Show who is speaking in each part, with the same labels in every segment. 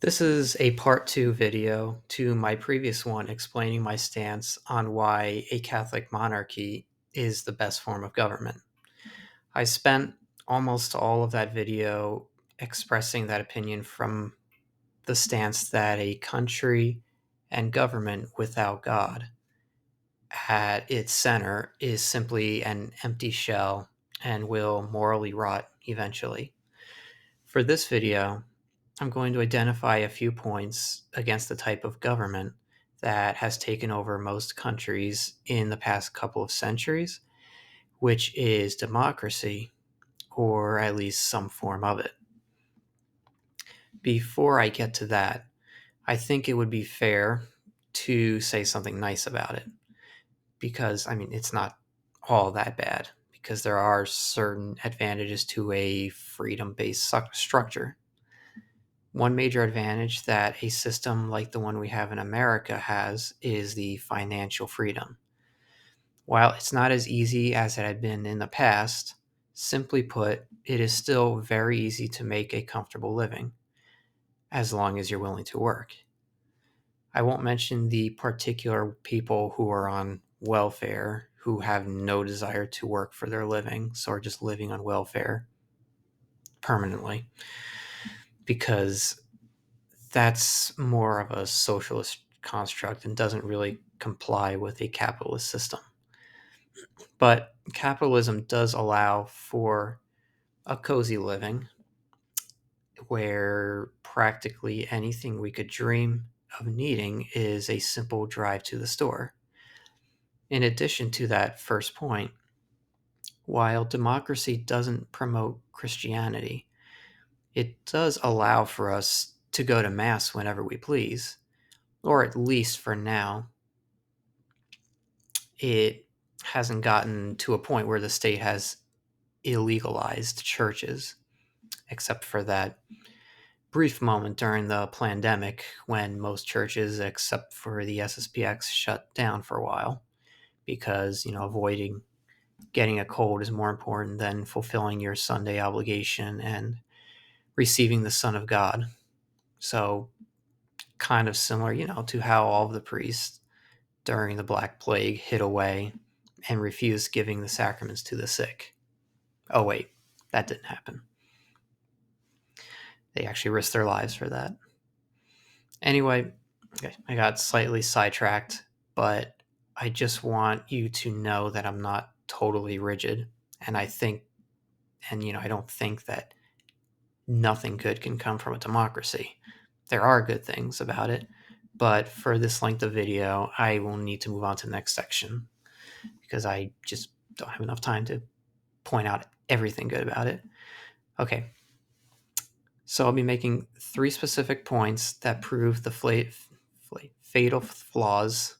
Speaker 1: This is a part 2 video to my previous one explaining my stance on why a Catholic monarchy is the best form of government. I spent almost all of that video expressing that opinion from the stance that a country and government without God at its center is simply an empty shell and will morally rot eventually. For this video, I'm going to identify a few points against the type of government that has taken over most countries in the past couple of centuries, which is democracy, or at least some form of it. Before I get to that, I think it would be fair to say something nice about it, because, it's not all that bad, because there are certain advantages to a freedom-based structure. One major advantage that a system like the one we have in America has is the financial freedom. While it's not as easy as it had been in the past, simply put, it is still very easy to make a comfortable living, as long as you're willing to work. I won't mention the particular people who are on welfare, who have no desire to work for their living, so are just living on welfare permanently, because that's more of a socialist construct and doesn't really comply with a capitalist system. But capitalism does allow for a cozy living where practically anything we could dream of needing is a simple drive to the store. In addition to that first point, while democracy doesn't promote Christianity, it does allow for us to go to Mass whenever we please, or at least for now. It hasn't gotten to a point where the state has illegalized churches, except for that brief moment during the pandemic when most churches, except for the SSPX, shut down for a while because, avoiding getting a cold is more important than fulfilling your Sunday obligation and receiving the Son of God. So, kind of similar, to how all of the priests during the Black Plague hid away and refused giving the sacraments to the sick. Oh, wait, that didn't happen. They actually risked their lives for that. Anyway, okay, I got slightly sidetracked, but I just want you to know that I'm not totally rigid. And I don't think that nothing good can come from a democracy. There are good things about it, but for this length of video, I will need to move on to the next section because I just don't have enough time to point out everything good about it. Okay, so I'll be making 3 specific points that prove the fatal flaws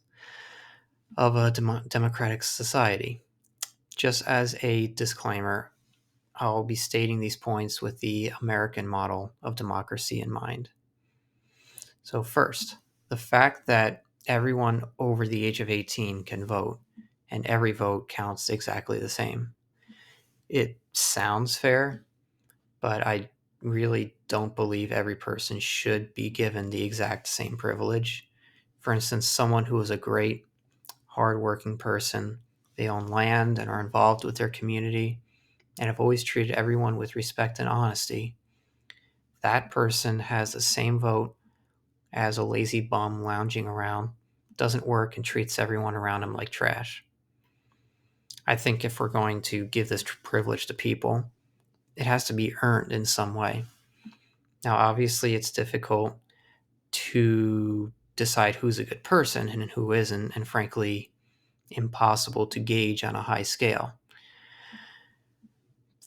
Speaker 1: of a democratic society. Just as a disclaimer, I'll be stating these points with the American model of democracy in mind. So first, the fact that everyone over the age of 18 can vote, and every vote counts exactly the same. It sounds fair, but I really don't believe every person should be given the exact same privilege. For instance, someone who is a great, hardworking person, they own land and are involved with their community, and have always treated everyone with respect and honesty. That person has the same vote as a lazy bum lounging around, doesn't work, and treats everyone around him like trash. I think if we're going to give this privilege to people, it has to be earned in some way. Now, obviously, it's difficult to decide who's a good person and who isn't, and frankly, impossible to gauge on a high scale.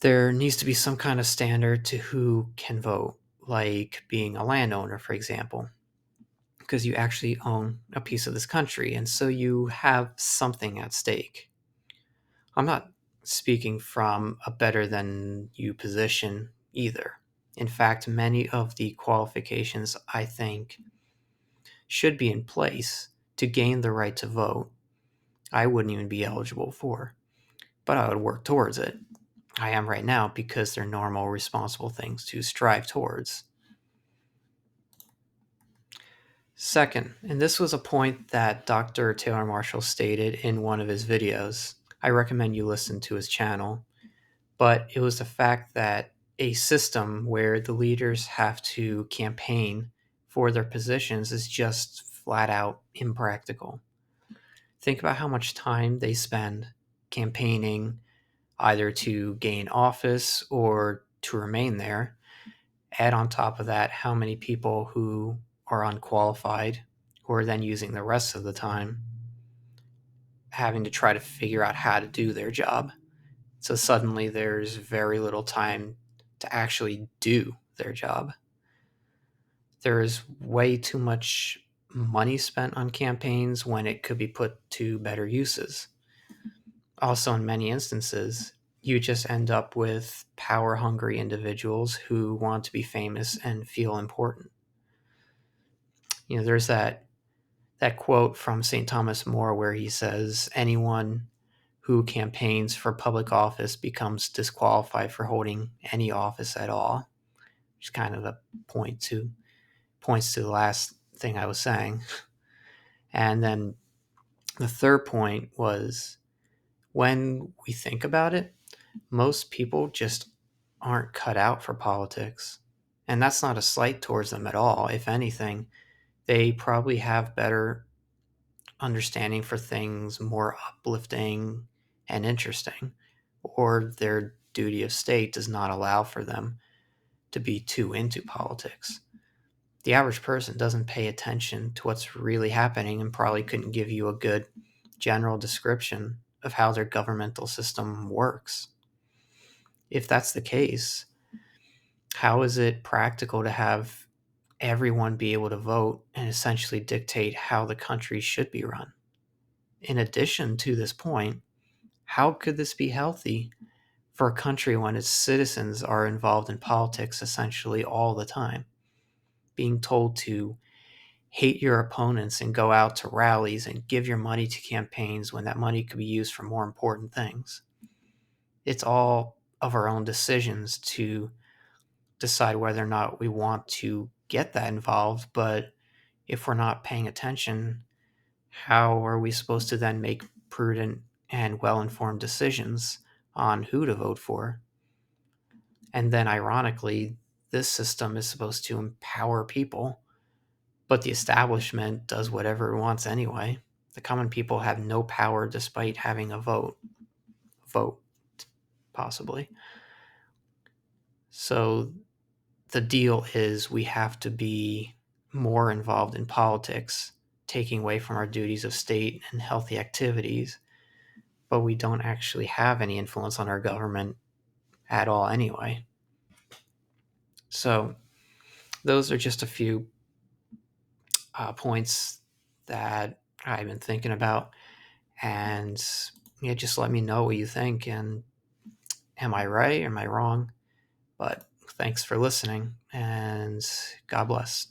Speaker 1: There needs to be some kind of standard to who can vote, like being a landowner, for example, because you actually own a piece of this country, and so you have something at stake. I'm not speaking from a better than you position either. In fact, many of the qualifications I think should be in place to gain the right to vote, I wouldn't even be eligible for, but I would work towards it. I am right now because they're normal, responsible things to strive towards. Second, and this was a point that Dr. Taylor Marshall stated in one of his videos. I recommend you listen to his channel. But it was the fact that a system where the leaders have to campaign for their positions is just flat out impractical. Think about how much time they spend campaigning either to gain office or to remain there. Add on top of that how many people who are unqualified, who are then using the rest of the time having to try to figure out how to do their job. So suddenly there's very little time to actually do their job. There is way too much money spent on campaigns when it could be put to better uses. Also, in many instances, you just end up with power hungry individuals who want to be famous and feel important. There's that quote from St. Thomas More where he says, anyone who campaigns for public office becomes disqualified for holding any office at all, which is kind of a points to the last thing I was saying. And then the third point was, when we think about it, most people just aren't cut out for politics. And that's not a slight towards them at all. If anything, they probably have better understanding for things more uplifting and interesting, or their duty of state does not allow for them to be too into politics. The average person doesn't pay attention to what's really happening and probably couldn't give you a good general description of how their governmental system works. If that's the case, how is it practical to have everyone be able to vote and essentially dictate how the country should be run? In addition to this point, how could this be healthy for a country when its citizens are involved in politics essentially all the time, being told to hate your opponents and go out to rallies and give your money to campaigns when that money could be used for more important things? It's all of our own decisions to decide whether or not we want to get that involved, but if we're not paying attention, how are we supposed to then make prudent and well-informed decisions on who to vote for? And then ironically, this system is supposed to empower people, but the establishment does whatever it wants anyway. The common people have no power despite having a vote, possibly. So the deal is we have to be more involved in politics, taking away from our duties of state and healthy activities, but we don't actually have any influence on our government at all anyway. So those are just a few points that I've been thinking about, and just let me know what you think, and am I right? Am I wrong? But thanks for listening, and God bless.